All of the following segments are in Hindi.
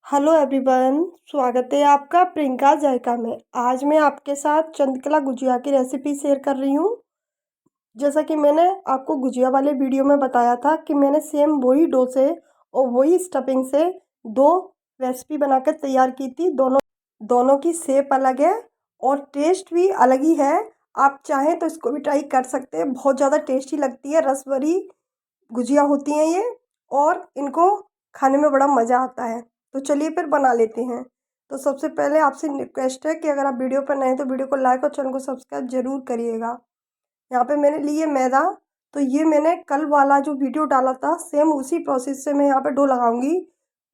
Hello everyone. स्वागत है आपका प्रियंका जायका में। आज मैं आपके साथ चंद्रकला गुजिया की रेसिपी शेयर कर रही हूँ। जैसा कि मैंने आपको गुजिया वाले वीडियो में बताया था कि मैंने सेम वही डो से और वही स्टफिंग से दो रेसिपी बनाकर तैयार की थी। दोनों दोनों की शेप अलग है और टेस्ट भी अलग ही है। आप चाहें तो इसको भी ट्राई कर सकते हैं। बहुत ज़्यादा टेस्टी लगती है, रस भरी गुजिया होती हैं ये, और इनको खाने में बड़ा मज़ा आता है। तो चलिए फिर बना लेते हैं। तो सबसे पहले आपसे रिक्वेस्ट है कि अगर आप वीडियो पर नए हैं तो वीडियो को लाइक और चैनल को सब्सक्राइब जरूर करिएगा। यहाँ पे मैंने लिए मैदा। तो ये मैंने कल वाला जो वीडियो डाला था सेम उसी प्रोसेस से मैं यहाँ पे डो लगाऊंगी।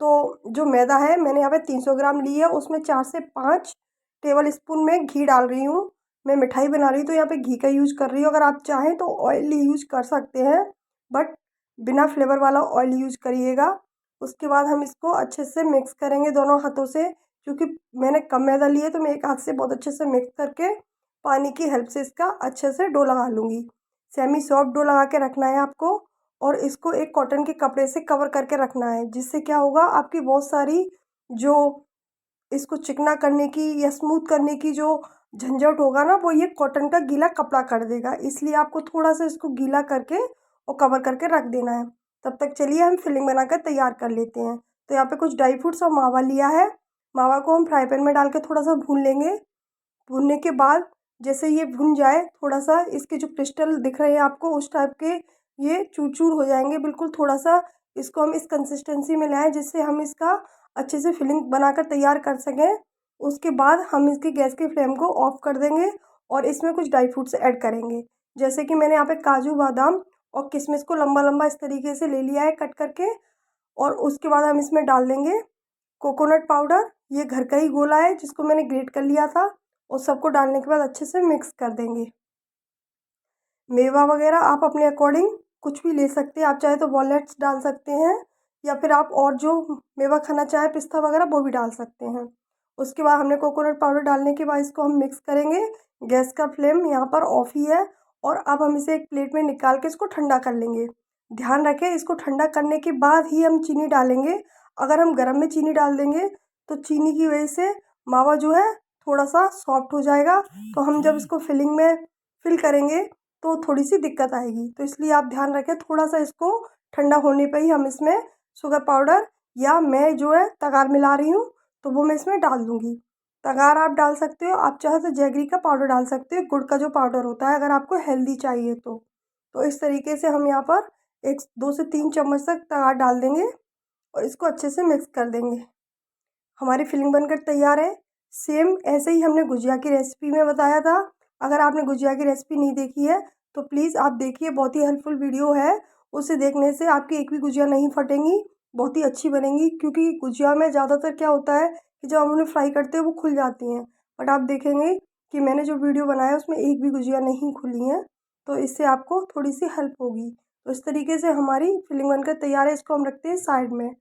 तो जो मैदा है मैंने यहाँ पे 300 ग्राम ली है, उसमें 4 से 5 टेबल स्पून में घी डाल रही हूँ। मैं मिठाई बना रही हूँ तो यहाँ पे घी का यूज कर रही हूँ। अगर आप चाहें तो ऑयल यूज कर सकते हैं, बट बिना फ्लेवर वाला ऑयल यूज करिएगा। उसके बाद हम इसको अच्छे से मिक्स करेंगे दोनों हाथों से। क्योंकि मैंने कम मैदा लिया है तो मैं एक हाथ से बहुत अच्छे से मिक्स करके पानी की हेल्प से इसका अच्छे से डो लगा लूँगी। सेमी सॉफ्ट डो लगा के रखना है आपको, और इसको एक कॉटन के कपड़े से कवर करके रखना है, जिससे क्या होगा आपकी बहुत सारी जो इसको चिकना करने की या स्मूथ करने की जो झंझट होगा ना, वो ये कॉटन का गीला कपड़ा कर देगा। इसलिए आपको थोड़ा सा इसको गीला करके और कवर करके रख देना है। तब तक चलिए हम फिलिंग बनाकर तैयार कर लेते हैं। तो यहाँ पे कुछ ड्राई फ्रूट्स और मावा लिया है। मावा को हम फ्राई पैन में डाल के थोड़ा सा भून लेंगे। भूनने के बाद जैसे ये भुन जाए, थोड़ा सा इसके जो क्रिस्टल दिख रहे हैं आपको उस टाइप के ये चूर चूर हो जाएंगे बिल्कुल। थोड़ा सा इसको हम इस कंसिस्टेंसी में लाएं जिससे हम इसका अच्छे से फिलिंग बनाकर तैयार कर सकें। उसके बाद हम इसकी गैस की फ्लेम को ऑफ कर देंगे और इसमें कुछ ड्राई फ्रूट्स ऐड करेंगे। जैसे कि मैंने यहाँ पे काजू बादाम और किशमिश को लंबा लंबा इस तरीके से ले लिया है कट करके। और उसके बाद हम इसमें डाल देंगे कोकोनट पाउडर। ये घर का ही गोला है जिसको मैंने ग्रेट कर लिया था। और सबको डालने के बाद अच्छे से मिक्स कर देंगे। मेवा वगैरह आप अपने अकॉर्डिंग कुछ भी ले सकते हैं। आप चाहे तो वॉलनट्स डाल सकते हैं, या फिर आप और जो मेवा खाना चाहे पिस्ता वगैरह वो भी डाल सकते हैं। उसके बाद हमने कोकोनट पाउडर डालने के बाद इसको हम मिक्स करेंगे। गैस का फ्लेम यहाँ पर ऑफ ही है। और अब हम इसे एक प्लेट में निकाल के इसको ठंडा कर लेंगे। ध्यान रखें, इसको ठंडा करने के बाद ही हम चीनी डालेंगे। अगर हम गर्म में चीनी डाल देंगे तो चीनी की वजह से मावा जो है थोड़ा सा सॉफ्ट हो जाएगा। तो हम जब इसको फिलिंग में फिल करेंगे तो थोड़ी सी दिक्कत आएगी। तो इसलिए आप ध्यान रखें, थोड़ा सा इसको ठंडा होने पे ही हम इसमें शुगर पाउडर, या मैं जो है तगार मिला रही हूँ तो वो मैं इसमें डाल दूँगी। तगार आप डाल सकते हो, आप चाहे तो जैगरी का पाउडर डाल सकते हो, गुड़ का जो पाउडर होता है, अगर आपको हेल्दी चाहिए तो इस तरीके से हम यहाँ पर 1 2 से 3 चम्मच तक तगार डाल देंगे और इसको अच्छे से मिक्स कर देंगे। हमारी फिलिंग बनकर तैयार है। सेम ऐसे ही हमने गुजिया की रेसिपी में बताया था। अगर आपने गुजिया की रेसिपी नहीं देखी है तो प्लीज़ आप देखिए, बहुत ही हेल्पफुल वीडियो है। उसे देखने से आपकी एक भी गुजिया नहीं फटेंगी, बहुत ही अच्छी बनेंगी। क्योंकि गुजिया में ज़्यादातर क्या होता है कि जब हम उन्हें फ्राई करते हैं वो खुल जाती हैं, बट आप देखेंगे कि मैंने जो वीडियो बनाया उसमें एक भी गुजिया नहीं खुली हैं। तो इससे आपको थोड़ी सी हेल्प होगी। तो इस तरीके से हमारी फिलिंग बनकर तैयार है। इसको हम रखते हैं साइड में।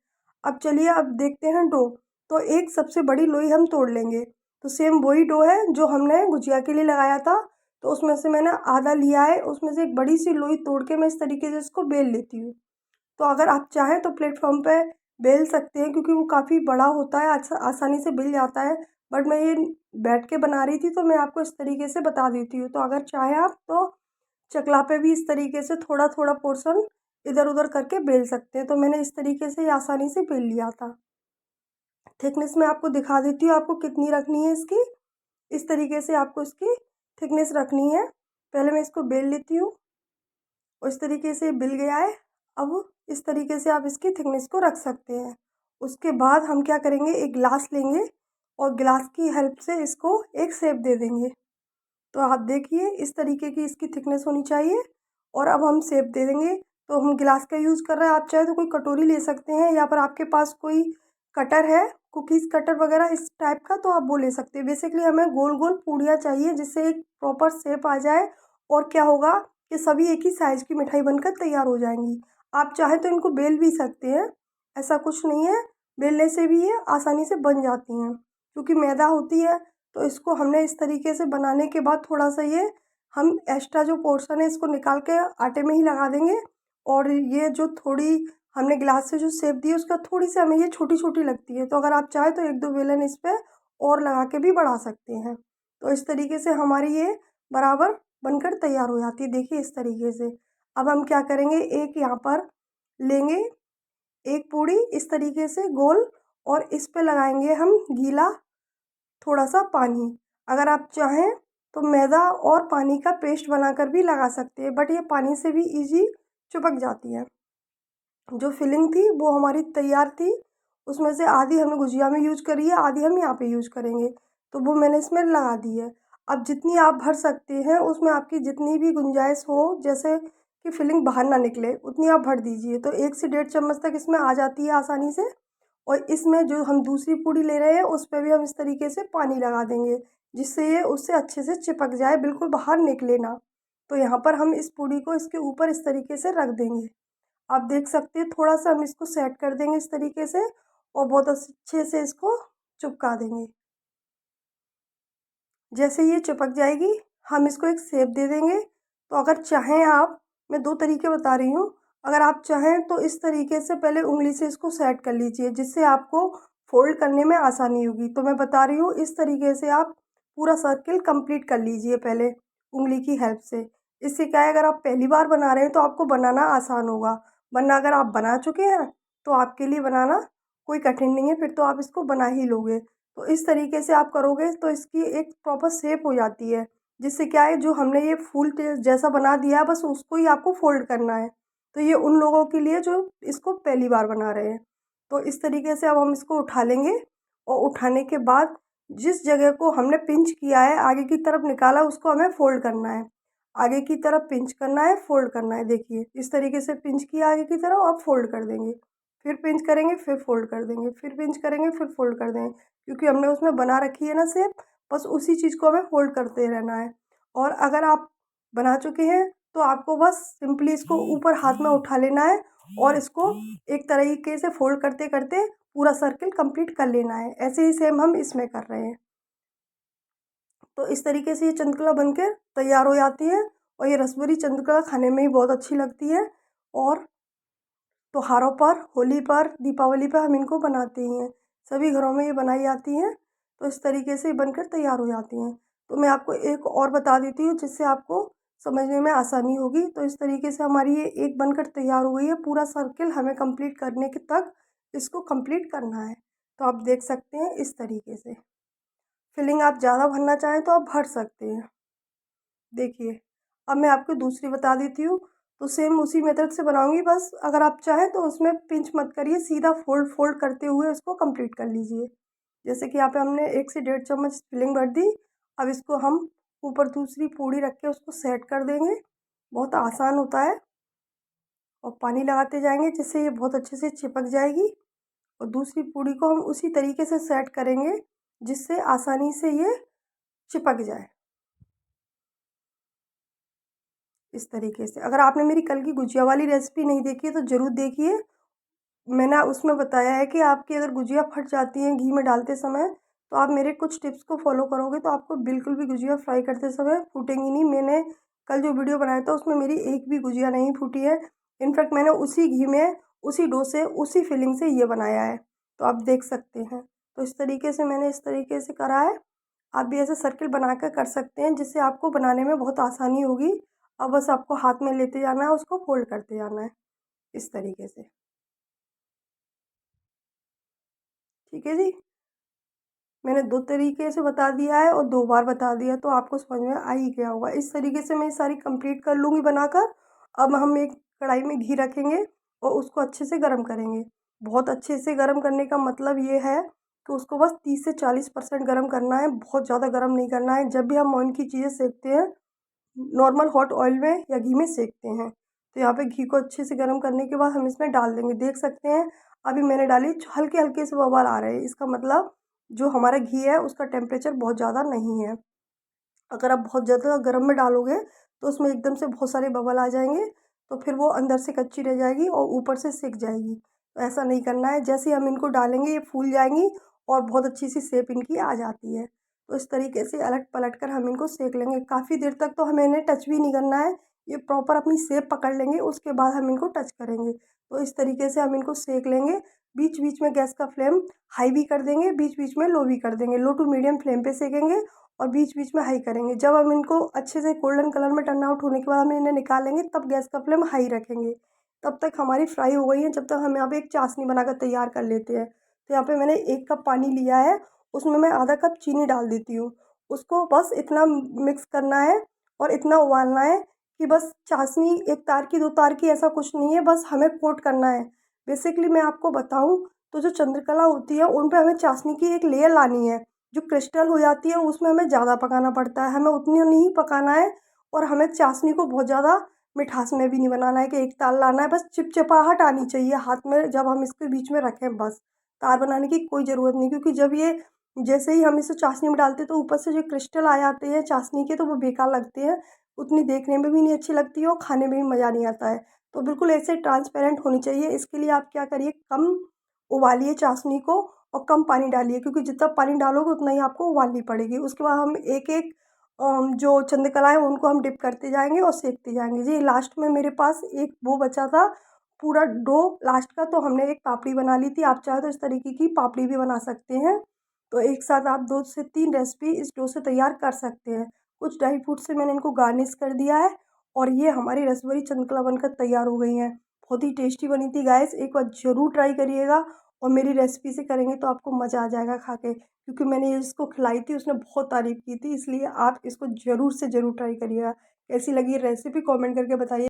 अब चलिए अब देखते हैं डो। तो एक सबसे बड़ी लोई हम तोड़ लेंगे। तो सेम वही डो है जो हमने गुजिया के लिए लगाया था। तो उसमें से मैंने आधा लिया है, उसमें से एक बड़ी सी लोई तोड़ के मैं इस तरीके से इसको बेल लेती हूँ। तो अगर आप चाहें तो प्लेटफॉर्म पे बेल सकते हैं, क्योंकि वो काफ़ी बड़ा होता है, आसानी से बेल जाता है। बट मैं ये बैठ के बना रही थी तो मैं आपको इस तरीके से बता देती हूँ। तो अगर चाहें आप तो चकला पे भी इस तरीके से थोड़ा थोड़ा पोर्शन इधर उधर करके बेल सकते हैं। तो मैंने इस तरीके से आसानी से बेल लिया था। थिकनेस मैं आपको दिखा देती हूँ आपको कितनी रखनी है इसकी। इस तरीके से आपको इसकी थिकनेस रखनी है। पहले मैं इसको बेल लेती हूँ और इस तरीके से बिल गया है। अब इस तरीके से आप इसकी थिकनेस को रख सकते हैं। उसके बाद हम क्या करेंगे, एक गिलास लेंगे और गिलास की हेल्प से इसको एक शेप दे देंगे। तो आप देखिए इस तरीके की इसकी थिकनेस होनी चाहिए। और अब हम शेप दे देंगे। तो हम गिलास का यूज़ कर रहे हैं, आप चाहे तो कोई कटोरी ले सकते हैं, या फिर आपके पास कोई कटर है, कुकीज़ कटर वगैरह इस टाइप का, तो आप वो ले सकते हैं। बेसिकली हमें गोल गोल पूड़ियाँ चाहिए जिससे एक प्रॉपर शेप आ जाए। और क्या होगा कि सभी एक ही साइज़ की मिठाई बनकर तैयार हो जाएंगी। आप चाहें तो इनको बेल भी सकते हैं, ऐसा कुछ नहीं है। बेलने से भी ये आसानी से बन जाती हैं, क्योंकि मैदा होती है। तो इसको हमने इस तरीके से बनाने के बाद थोड़ा सा ये हम एक्स्ट्रा जो पोर्शन है इसको निकाल के आटे में ही लगा देंगे। और ये जो थोड़ी हमने गिलास से जो शेप दी है उसका थोड़ी सी हमें ये छोटी छोटी लगती है, तो अगर आप चाहें तो एक दो बेलन इस पर और लगा के भी बढ़ा सकते हैं। तो इस तरीके से हमारी ये बराबर बनकर तैयार हो जाती है। देखिए इस तरीके से। अब हम क्या करेंगे, एक यहाँ पर लेंगे एक पूड़ी इस तरीके से गोल, और इस पे लगाएंगे हम गीला थोड़ा सा पानी। अगर आप चाहें तो मैदा और पानी का पेस्ट बनाकर भी लगा सकते हैं, बट ये पानी से भी इजी चिपक जाती है। जो फिलिंग थी वो हमारी तैयार थी, उसमें से आधी हमने गुजिया में यूज करी है, आधी हम यहाँ पे यूज करेंगे, तो वो मैंने इसमें लगा दी है। अब जितनी आप भर सकते हैं उसमें आपकी जितनी भी गुंजाइश हो, जैसे कि फिलिंग बाहर ना निकले, उतनी आप भर दीजिए। तो 1 से 1.5 चम्मच तक इसमें आ जाती है आसानी से। और इसमें जो हम दूसरी पूड़ी ले रहे हैं उस पर भी हम इस तरीके से पानी लगा देंगे, जिससे ये उससे अच्छे से चिपक जाए, बिल्कुल बाहर निकले ना। तो यहाँ पर हम इस पूड़ी को इसके ऊपर इस तरीके से रख देंगे। आप देख सकते हैं थोड़ा सा हम इसको सेट कर देंगे इस तरीके से, और बहुत अच्छे से इसको चिपका देंगे। जैसे ये चिपक जाएगी हम इसको एक शेप दे देंगे। तो अगर चाहें आप, मैं दो तरीके बता रही हूँ, अगर आप चाहें तो इस तरीके से पहले उंगली से इसको सेट कर लीजिए, जिससे आपको फोल्ड करने में आसानी होगी। तो मैं बता रही हूँ इस तरीके से आप पूरा सर्किल कंप्लीट कर लीजिए पहले उंगली की हेल्प से। इससे क्या है, अगर आप पहली बार बना रहे हैं तो आपको बनाना आसान होगा, वरना अगर आप बना चुके हैं तो आपके लिए बनाना कोई कठिन नहीं है, फिर तो आप इसको बना ही लोगे। तो इस तरीके से आप करोगे तो इसकी एक प्रॉपर शेप हो जाती है, जिससे क्या है, जो हमने ये फूल जैसा बना दिया है बस उसको ही आपको फोल्ड करना है। तो ये उन लोगों के लिए जो इसको पहली बार बना रहे हैं। तो इस तरीके से अब हम इसको उठा लेंगे, और उठाने के बाद जिस जगह को हमने पिंच किया है आगे की तरफ निकाला, उसको हमें फोल्ड करना है। आगे की तरफ पिंच करना है, फोल्ड करना है। देखिए इस तरीके से पिंच किया आगे की तरफ, अब फोल्ड कर देंगे, फिर पिंच करेंगे, फिर फोल्ड कर देंगे, फिर पिंच करेंगे, फिर फोल्ड कर देंगे, क्योंकि हमने उसमें बना रखी है ना शेप, बस उसी चीज़ को हमें फोल्ड करते रहना है। और अगर आप बना चुके हैं तो आपको बस सिंपली इसको ऊपर हाथ में उठा लेना है, और इसको एक तरीके से फोल्ड करते करते पूरा सर्किल कंप्लीट कर लेना है। ऐसे ही सेम हम इसमें कर रहे हैं। तो इस तरीके से ये चंद्रकला बनकर तैयार हो जाती है, और ये रसभरी चंद्रकला खाने में ही बहुत अच्छी लगती है। और त्योहारों पर, होली पर, दीपावली पर हम इनको बनाते ही हैं, सभी घरों में ये बनाई जाती हैं। तो इस तरीके से बनकर तैयार हो जाती हैं। तो मैं आपको एक और बता देती हूँ जिससे आपको समझने में आसानी होगी। तो इस तरीके से हमारी ये एक बनकर तैयार हो गई है। पूरा सर्किल हमें कंप्लीट करने के तक इसको कंप्लीट करना है। तो आप देख सकते हैं इस तरीके से। फिलिंग आप ज़्यादा भरना चाहें तो आप भर सकते हैं। देखिए अब मैं आपको दूसरी बता देती हूँ। तो सेम उसी मेथड से बनाऊंगी, बस अगर आप चाहें तो उसमें पिंच मत करिए, सीधा फोल्ड फोल्ड करते हुए उसको कंप्लीट कर लीजिए। जैसे कि यहाँ पे हमने 1 से 1.5 चम्मच फिलिंग भर दी। अब इसको हम ऊपर दूसरी पूड़ी रख के उसको सेट कर देंगे। बहुत आसान होता है, और पानी लगाते जाएंगे जिससे ये बहुत अच्छे से चिपक जाएगी। और दूसरी पूड़ी को हम उसी तरीके से सेट करेंगे जिससे आसानी से ये चिपक जाए। इस तरीके से, अगर आपने मेरी कल की गुजिया वाली रेसिपी नहीं देखी है तो ज़रूर देखिए। मैंने उसमें बताया है कि आपकी अगर गुजिया फट जाती है घी में डालते समय, तो आप मेरे कुछ टिप्स को फॉलो करोगे तो आपको बिल्कुल भी गुजिया फ्राई करते समय फूटेंगी नहीं। मैंने कल जो वीडियो बनाया था उसमें मेरी एक भी गुजिया नहीं फूटी है। इनफैक्ट मैंने उसी घी में, उसी डो से, उसी फिलिंग से ये बनाया है। तो आप देख सकते हैं। तो इस तरीके से मैंने इस तरीके से करा है। आप भी ऐसे सर्किल बना कर कर सकते हैं, जिससे आपको बनाने में बहुत आसानी होगी। अब बस आपको हाथ में लेते जाना है, उसको फोल्ड करते जाना है इस तरीके से। ठीक है जी। मैंने दो तरीके से बता दिया है और दो बार बता दिया, तो आपको समझ में आ ही गया होगा। इस तरीके से मैं सारी कंप्लीट कर लूँगी बनाकर। अब हम एक कढ़ाई में घी रखेंगे और उसको अच्छे से गर्म करेंगे। बहुत अच्छे से गर्म करने का मतलब ये है कि उसको बस 30 से 40% गर्म करना है, बहुत ज़्यादा गर्म नहीं करना है। जब भी हम मोइन की चीज़ें सेकते हैं नॉर्मल हॉट ऑयल में या घी में सेकते हैं। तो यहाँ पे घी को अच्छे से गर्म करने के बाद हम इसमें डाल देंगे। देख सकते हैं अभी मैंने डाली, हल्के हल्के से बबल आ रहे हैं, इसका मतलब जो हमारा घी है उसका टेम्परेचर बहुत ज़्यादा नहीं है। अगर आप बहुत ज़्यादा गर्म में डालोगे तो उसमें एकदम से बहुत सारे बबल आ जाएंगे, तो फिर वो अंदर से कच्ची रह जाएगी और ऊपर से सिक जाएगी। तो ऐसा नहीं करना है। जैसे ही हम इनको डालेंगे ये फूल जाएंगी और बहुत अच्छी सी शेप इनकी आ जाती है। तो इस तरीके से अलट पलट कर हम इनको सेक लेंगे। काफ़ी देर तक तो हमें इन्हें टच भी नहीं करना है, ये प्रॉपर अपनी शेप पकड़ लेंगे, उसके बाद हम इनको टच करेंगे। तो इस तरीके से हम इनको सेक लेंगे। बीच बीच में गैस का फ्लेम हाई भी कर देंगे, बीच बीच में लो भी कर देंगे। लो टू मीडियम फ्लेम पे सेकेंगे और बीच बीच में हाई करेंगे। जब हम इनको अच्छे से गोल्डन कलर में टर्न आउट होने के बाद हम इन्हें निकालेंगे, तब गैस का फ्लेम हाई रखेंगे। तब तक हमारी फ्राई हो गई है। जब तक हम यहाँ पे एक चाशनी बनाकर तैयार कर लेते हैं। तो यहाँ पे मैंने 1 कप पानी लिया है, उसमें मैं आधा कप चीनी डाल देती हूँ। उसको बस इतना मिक्स करना है और इतना उबालना है कि बस चाशनी 1 तार की 2 तार की ऐसा कुछ नहीं है, बस हमें कोट करना है। बेसिकली मैं आपको बताऊँ तो जो चंद्रकला होती है उन पे हमें चाशनी की एक लेयर लानी है। जो क्रिस्टल हो जाती है उसमें हमें ज़्यादा पकाना पड़ता है, हमें उतनी नहीं पकाना है। और हमें चाशनी को बहुत ज़्यादा मिठास में भी नहीं बनाना है कि एक तार लाना है, बस चिपचिपाहट आनी चाहिए हाथ में जब हम इसके बीच में रखें बस। तार बनाने की कोई ज़रूरत नहीं, क्योंकि जब ये जैसे ही हम इसे चाशनी में डालते हैं तो ऊपर से जो क्रिस्टल आ जाते हैं चाशनी के, तो वो बेकार लगते हैं। उतनी देखने में भी नहीं अच्छी लगती है और खाने में भी मज़ा नहीं आता है। तो बिल्कुल ऐसे ट्रांसपेरेंट होनी चाहिए। इसके लिए आप क्या करिए, कम उबालिए चाशनी को और कम पानी डालिए, क्योंकि जितना पानी डालोगे उतना ही आपको उबालनी पड़ेगी। उसके बाद हम एक एक जो चंद्रकला है उनको हम डिप करते जाएंगे और सेकते जाएंगे। जी लास्ट में मेरे पास एक वो बचा था पूरा डो लास्ट का, तो हमने एक पापड़ी बना ली थी। आप चाहे तो इस तरीके की पापड़ी भी बना सकते हैं। तो एक साथ आप 2 से 3 रेसिपी इस डो से तैयार कर सकते हैं। कुछ ड्राई फ्रूट से मैंने इनको गार्निश कर दिया है और ये हमारी रसभरी चंद्रकला बनकर तैयार हो गई हैं। बहुत ही टेस्टी बनी थी गाइस, एक बार ज़रूर ट्राई करिएगा। और मेरी रेसिपी से करेंगे तो आपको मज़ा आ जाएगा खा के, क्योंकि मैंने ये इसको खिलाई थी, उसने बहुत तारीफ़ की थी। इसलिए आप इसको ज़रूर से ज़रूर ट्राई करिएगा। कैसी लगी रेसिपी कमेंट करके बताइए।